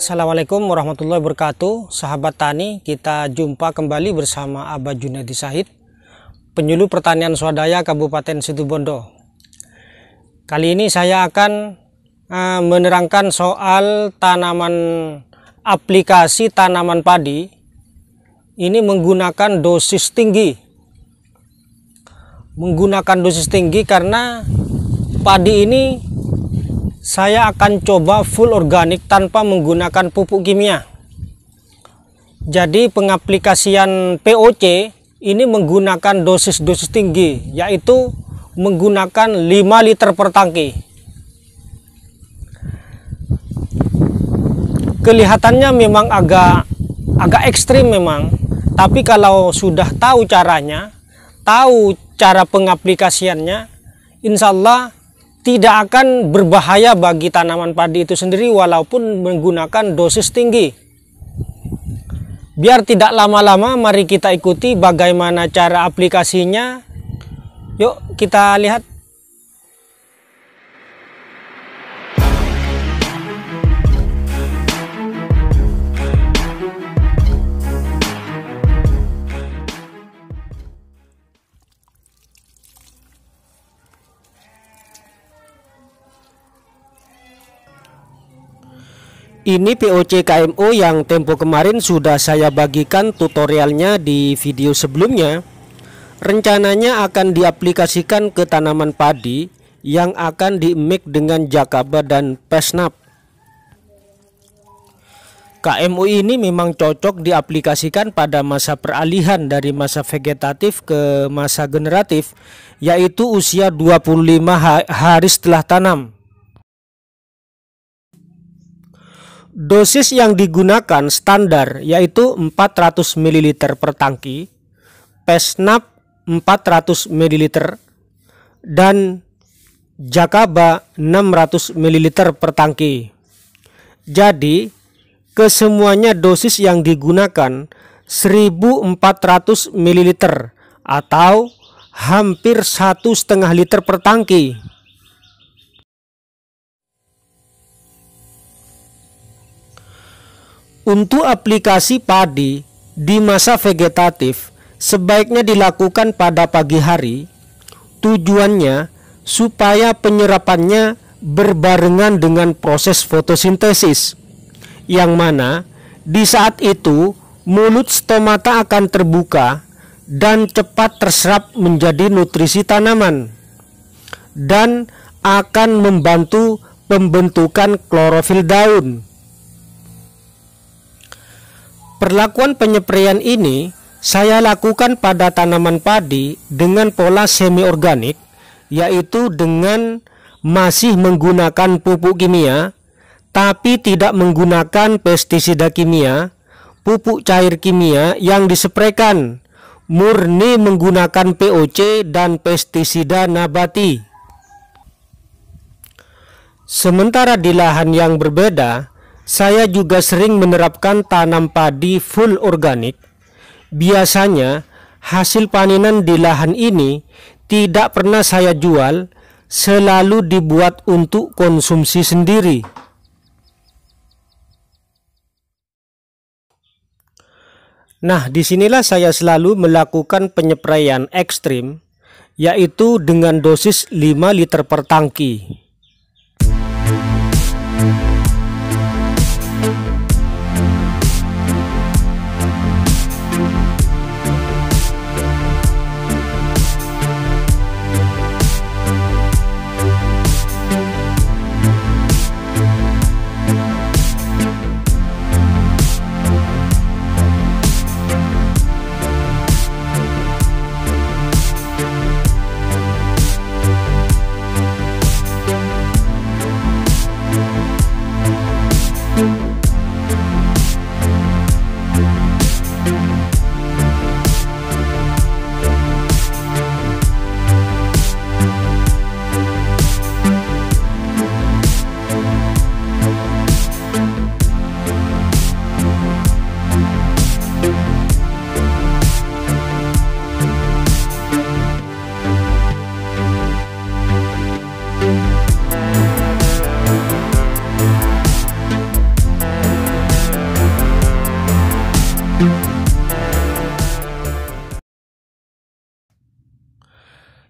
Assalamualaikum warahmatullahi wabarakatuh. Sahabat tani, kita jumpa kembali bersama Abah Junaidi Syahid, penyuluh pertanian swadaya Kabupaten Situbondo. Kali ini saya akan menerangkan soal aplikasi tanaman padi. Ini menggunakan dosis tinggi. Karena padi ini saya akan coba full organik tanpa menggunakan pupuk kimia. Jadi pengaplikasian POC ini menggunakan dosis tinggi, yaitu menggunakan 5 liter per tangki. Kelihatannya memang agak ekstrim memang, tapi kalau sudah tahu caranya, tahu cara pengaplikasiannya, insya Allah tidak akan berbahaya bagi tanaman padi itu sendiri walaupun menggunakan dosis tinggi. Biar tidak lama-lama, mari kita ikuti bagaimana cara aplikasinya. Yuk kita lihat. Ini POC KMO yang tempo kemarin sudah saya bagikan tutorialnya di video sebelumnya. Rencananya akan diaplikasikan ke tanaman padi yang akan di-mix dengan Jakaba dan Pesnap. KMO ini memang cocok diaplikasikan pada masa peralihan dari masa vegetatif ke masa generatif, yaitu usia 25 hari setelah tanam. Dosis yang digunakan standar yaitu 400 ml per tangki, Pesnap 400 ml, dan Jakaba 600 ml per tangki. Jadi kesemuanya dosis yang digunakan 1400 ml atau hampir 1,5 liter per tangki. Untuk aplikasi padi di masa vegetatif sebaiknya dilakukan pada pagi hari. Tujuannya supaya penyerapannya berbarengan dengan proses fotosintesis, yang mana di saat itu mulut stomata akan terbuka dan cepat terserap menjadi nutrisi tanaman dan akan membantu pembentukan klorofil daun. Perlakuan penyempraian ini saya lakukan pada tanaman padi dengan pola semi organik, yaitu dengan masih menggunakan pupuk kimia tapi tidak menggunakan pestisida kimia, pupuk cair kimia yang dispraykan, murni menggunakan POC dan pestisida nabati. Sementara di lahan yang berbeda, saya juga sering menerapkan tanam padi full organik. Biasanya hasil panenan di lahan ini tidak pernah saya jual, selalu dibuat untuk konsumsi sendiri. Nah, disinilah saya selalu melakukan penyempraian ekstrim, yaitu dengan dosis 5 liter per tangki.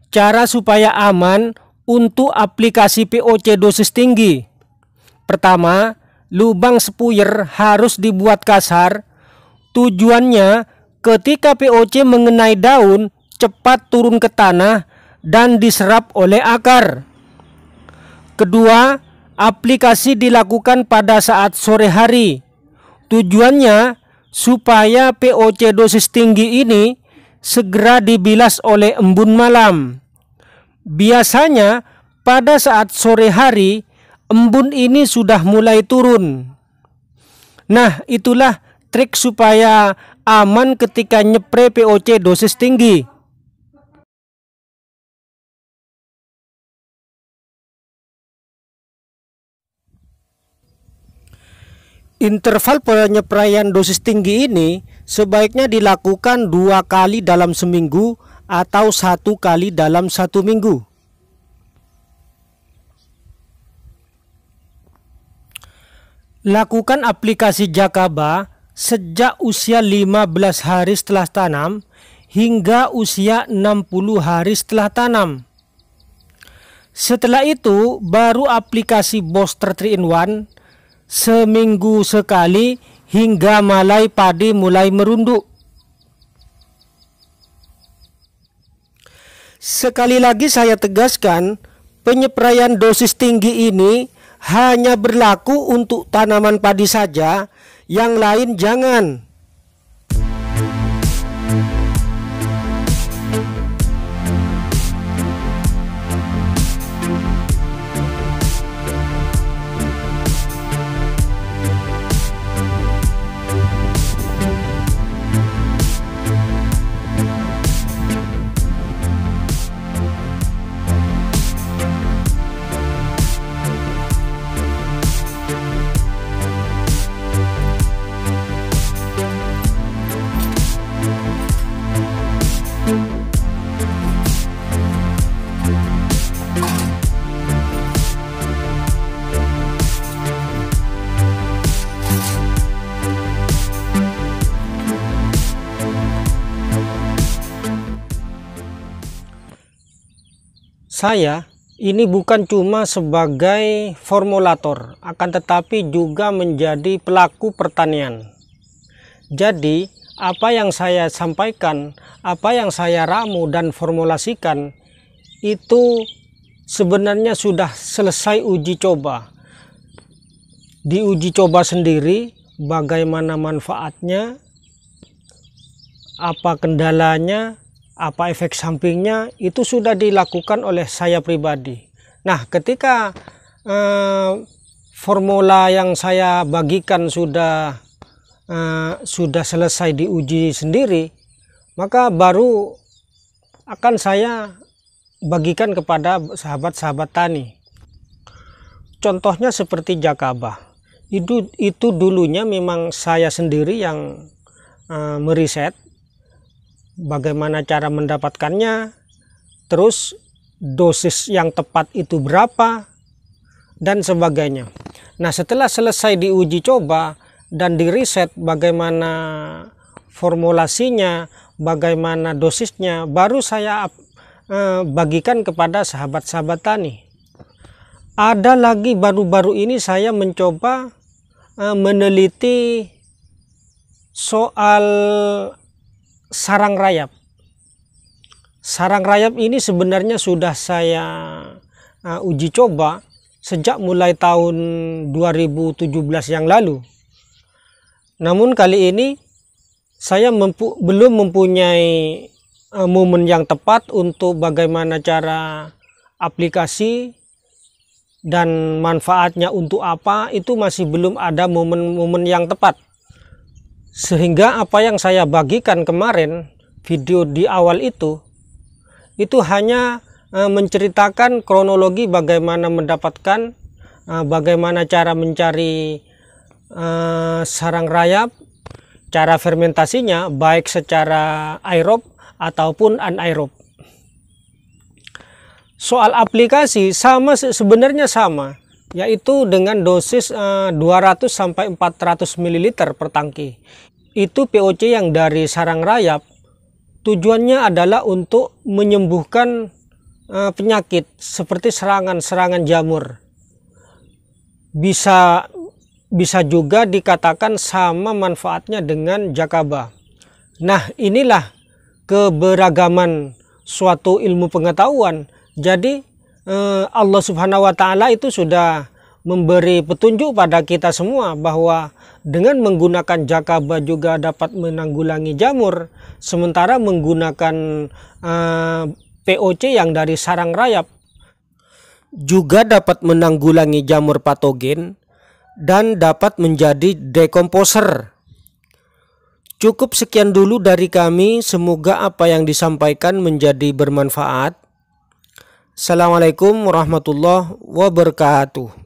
Cara supaya aman untuk aplikasi POC dosis tinggi. Pertama, lubang spuyer harus dibuat kasar. Tujuannya ketika POC mengenai daun cepat turun ke tanah dan diserap oleh akar. Kedua, aplikasi dilakukan pada saat sore hari. Tujuannya supaya POC dosis tinggi ini segera dibilas oleh embun malam. Biasanya pada saat sore hari embun ini sudah mulai turun. Nah, itulah trik supaya aman ketika nyepre POC dosis tinggi. Interval penyepraian dosis tinggi ini sebaiknya dilakukan 2 kali dalam seminggu atau 1 kali dalam 1 minggu. Lakukan aplikasi Jakaba sejak usia 15 hari setelah tanam hingga usia 60 hari setelah tanam. Setelah itu baru aplikasi booster 3-in-1 seminggu sekali hingga malai padi mulai merunduk. Sekali lagi saya tegaskan, penyepraian dosis tinggi ini hanya berlaku untuk tanaman padi saja, yang lain jangan. Saya ini bukan cuma sebagai formulator, akan tetapi juga menjadi pelaku pertanian. Jadi, apa yang saya sampaikan, apa yang saya ramu dan formulasikan, itu sebenarnya sudah selesai uji coba. Di uji coba sendiri, bagaimana manfaatnya, apa kendalanya, apa efek sampingnya, itu sudah dilakukan oleh saya pribadi. Nah, ketika formula yang saya bagikan sudah selesai diuji sendiri, maka baru akan saya bagikan kepada sahabat-sahabat tani. Contohnya seperti Jakaba. Itu dulunya memang saya sendiri yang meriset bagaimana cara mendapatkannya, terus dosis yang tepat itu berapa, dan sebagainya. Nah, setelah selesai diuji coba dan diriset bagaimana formulasinya, bagaimana dosisnya, baru saya bagikan kepada sahabat-sahabat tani. Ada lagi baru-baru ini saya mencoba meneliti soal sarang rayap. Sarang rayap ini sebenarnya sudah saya uji coba sejak mulai tahun 2017 yang lalu. Namun kali ini saya belum mempunyai momen yang tepat untuk bagaimana cara aplikasi dan manfaatnya untuk apa, itu masih belum ada momen-momen yang tepat. Sehingga apa yang saya bagikan kemarin, video di awal itu hanya menceritakan kronologi bagaimana mendapatkan, bagaimana cara mencari sarang rayap, cara fermentasinya baik secara aerob ataupun anaerob. Soal aplikasi sebenarnya sama, yaitu dengan dosis 200 sampai 400 ml per tangki. Itu POC yang dari sarang rayap, tujuannya adalah untuk menyembuhkan penyakit seperti serangan jamur. Bisa juga dikatakan sama manfaatnya dengan jakaba. Nah, inilah keberagaman suatu ilmu pengetahuan. Jadi Allah Subhanahu wa taala itu sudah memberi petunjuk pada kita semua bahwa dengan menggunakan jakaba juga dapat menanggulangi jamur, sementara menggunakan POC yang dari sarang rayap juga dapat menanggulangi jamur patogen dan dapat menjadi dekomposer. Cukup sekian dulu dari kami, semoga apa yang disampaikan menjadi bermanfaat. Assalamualaikum warahmatullahi wabarakatuh.